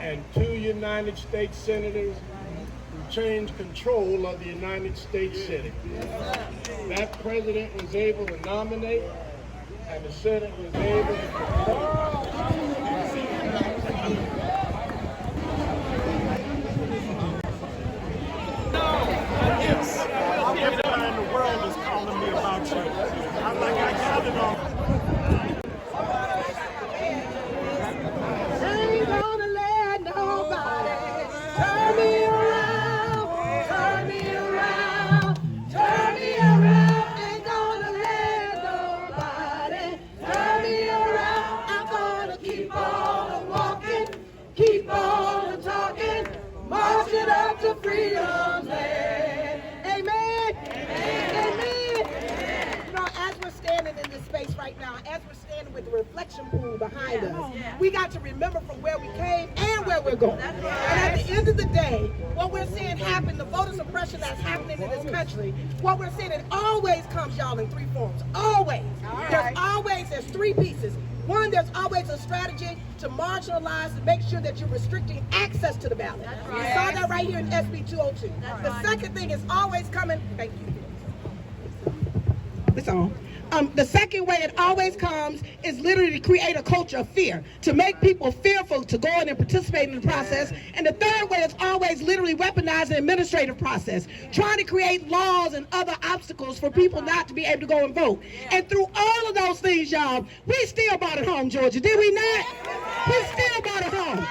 and 2 United States senators who changed control of the United States Senate. That president was able to nominate, and the Senate was able to confirm. Yes, everybody in the world is calling me about you. I'm like, I got it all. Ain't gonna let nobody turn me around, turn me around, turn me around. Ain't gonna let nobody turn me around. I'm gonna keep on walking, keep on talking, marching up to freedom's land. Amen. Amen. Amen. You know, as we're standing in this space right now, as we're standing with the reflection pool behind us, we got to remember from where we came and where we're going. And at the end of the day, what we're seeing happen, the voter suppression that's happening in this country, what we're seeing, it always comes, y'all, in three forms. Always. There's three pieces. One, there's always a strategy to marginalize and make sure that you're restricting access to the ballot. We saw that right here in SB 202. The second thing is always coming, thank you. It's on. The second way it always comes is literally to create a culture of fear, to make people fearful to go in and participate in the process. And the third way is always literally weaponize the administrative process, trying to create laws and other obstacles for people not to be able to go and vote. And through all of those things, y'all, we still brought it home, Georgia, did we not? We still brought it home.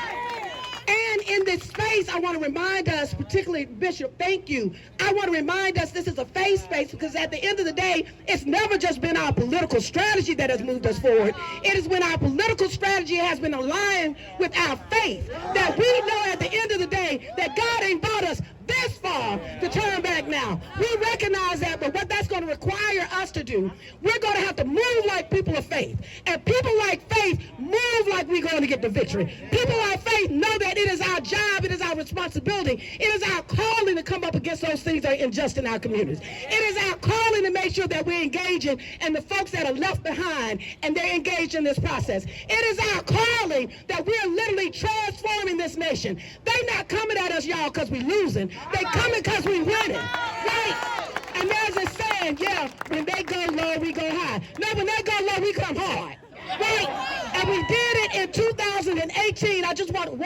And in this space, I want to remind us, particularly Bishop, thank you. I want to remind us this is a faith space, because at the end of the day, it's never just been our political strategy that has moved us forward. It is when our political strategy has been aligned with our faith that we know at the end of the day that God ain't brought us this far to turn back now. We recognize that, but what that's going to require us to do, we're going to have to move like people of faith. And people like faith move like we're going to get the victory. People like faith know that it is our job, it is our responsibility, it is our calling to come up against those things that are unjust in our communities. It is our calling to make sure that we're engaging and the folks that are left behind and they're engaged in this process. It is our calling that we're literally transforming this nation. They're not coming at us, y'all, because we're losing. They coming because we winning, right? And there's a saying, yeah, when they go low, we go high. No, when they go low, we come hard, right? And we did it in 2018. I just want to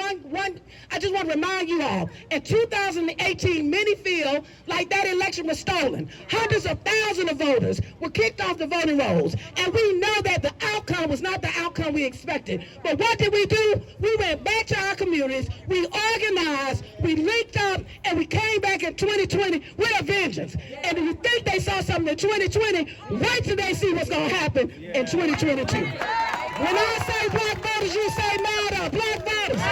remind you all, in 2018, many feel like that election was stolen. Hundreds of thousands of voters were kicked off the voting rolls. And we know that the outcome was not the outcome we expected. But what did we do? We went back to our communities, we organized, we linked up, and we came back in 2020 with a vengeance. And if you think they saw something in 2020, wait till they see what's going to happen in 2022. When I say black voters, you say louder. Black voters.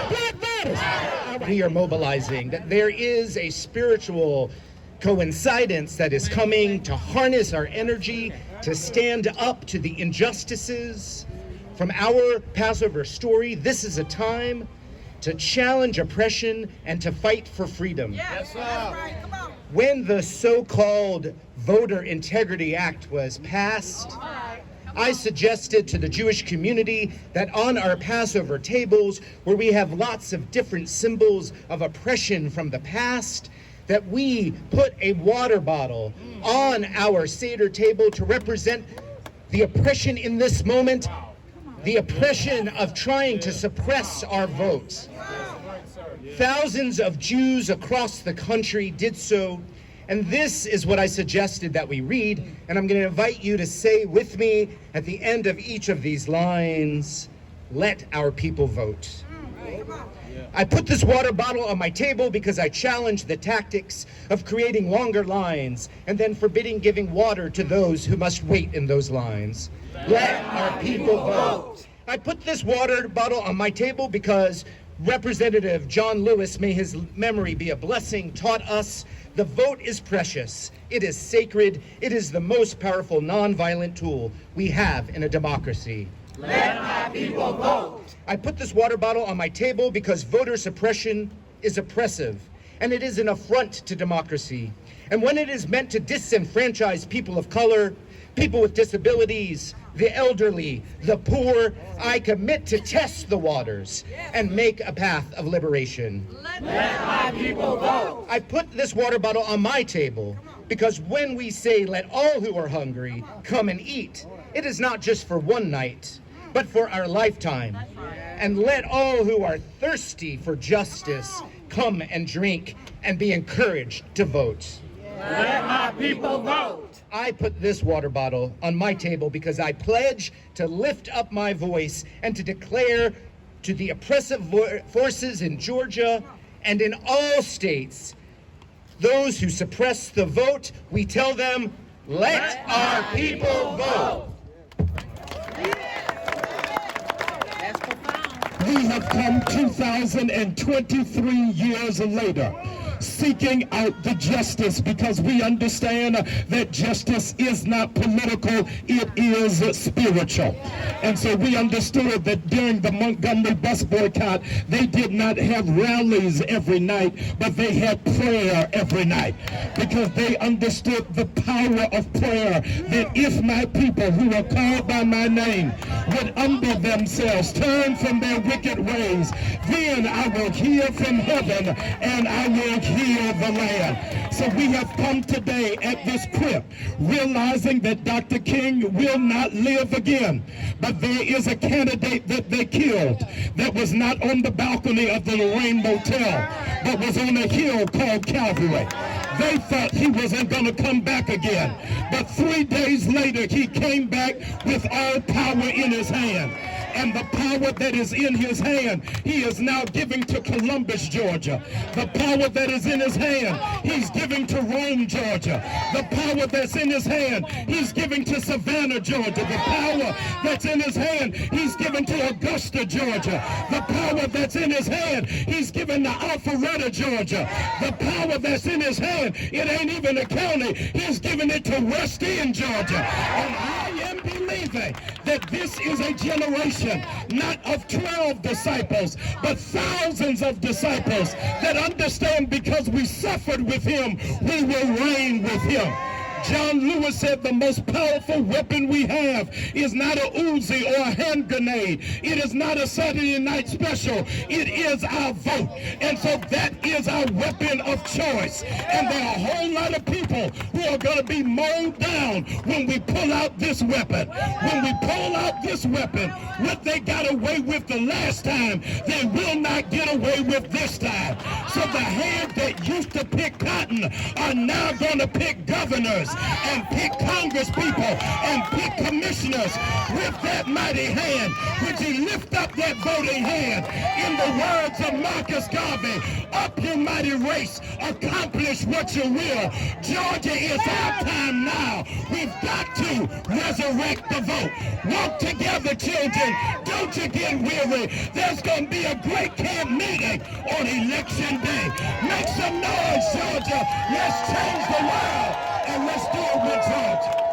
Black voters. All right. We are mobilizing, that there is a spiritual coincidence that is coming to harness our energy, to stand up to the injustices. From our Passover story, this is a time to challenge oppression and to fight for freedom. Yes, sir. Right. Come on. When the so-called Voter Integrity Act was passed, I suggested to the Jewish community that on our Passover tables, where we have lots of different symbols of oppression from the past, that we put a water bottle on our Seder table to represent the oppression in this moment, the oppression of trying to suppress our votes. Thousands of Jews across the country did so. And this is what I suggested that we read, and I'm going to invite you to say with me at the end of each of these lines, "Let our people vote." I put this water bottle on my table because I challenged the tactics of creating longer lines and then forbidding giving water to those who must wait in those lines. Let our people vote. I put this water bottle on my table because Representative John Lewis, may his memory be a blessing, taught us the vote is precious, it is sacred, it is the most powerful nonviolent tool we have in a democracy. Let my people vote. I put this water bottle on my table because voter suppression is oppressive, and it is an affront to democracy. And when it is meant to disenfranchise people of color, people with disabilities, the elderly, the poor. I commit to test the waters and make a path of liberation. Let my people vote. I put this water bottle on my table because when we say let all who are hungry come and eat, it is not just for one night, but for our lifetime. And let all who are thirsty for justice come and drink and be encouraged to vote. Let my people vote. I put this water bottle on my table because I pledge to lift up my voice and to declare to the oppressive forces in Georgia and in all states, those who suppress the vote, we tell them, let our people vote. We have come 2,023 years later, seeking out the justice, because we understand that justice is not political, it is spiritual. And so we understood that during the Montgomery bus boycott, they did not have rallies every night, but they had prayer every night, because they understood the power of prayer, that if my people who are called by my name would humble themselves, turn from their wicked ways, then I will hear from heaven and I will heal the land. So we have come today at this crypt, realizing that Dr. King will not live again. But there is a candidate that they killed that was not on the balcony of the Lorraine Motel, but was on a hill called Calvary. They thought he wasn't going to come back again. But 3 days later, he came back with all power in his hand. And the power that is in his hand, he is now giving to Columbus, Georgia. The power that is in his hand, he's giving to Rome, Georgia. The power that's in his hand, he's giving to Savannah, Georgia. The power that's in his hand, he's giving to Augusta, Georgia. The power that's in his hand, he's giving to Alpharetta, Georgia. The power that's in his hand, it ain't even a county, he's giving it to West End, Georgia. And I am believing that this is a generation not of 12 disciples, but thousands of disciples that understand because we suffered with him, we will reign with him. John Lewis said the most powerful weapon we have is not a Uzi or a hand grenade. It is not a Saturday night special. It is our vote. And so that is our weapon of choice. And there are a whole lot of people who are going to be mowed down when we pull out this weapon. When we pull out this weapon, what they got away with the last time, they will not get away with this time. So the hands that used to pick cotton are now going to pick governors and pick Congress people and pick commissioners with that mighty hand. Would you lift up that voting hand? In the words of Marcus Garvey, up you mighty race, accomplish what you will. Georgia, is our time now. We've got to resurrect the vote. Walk together, children. Don't you get weary. There's going to be a great camp meeting on Election Day. Make some noise, Georgia. Let's change the world. And let's do it with Georgia.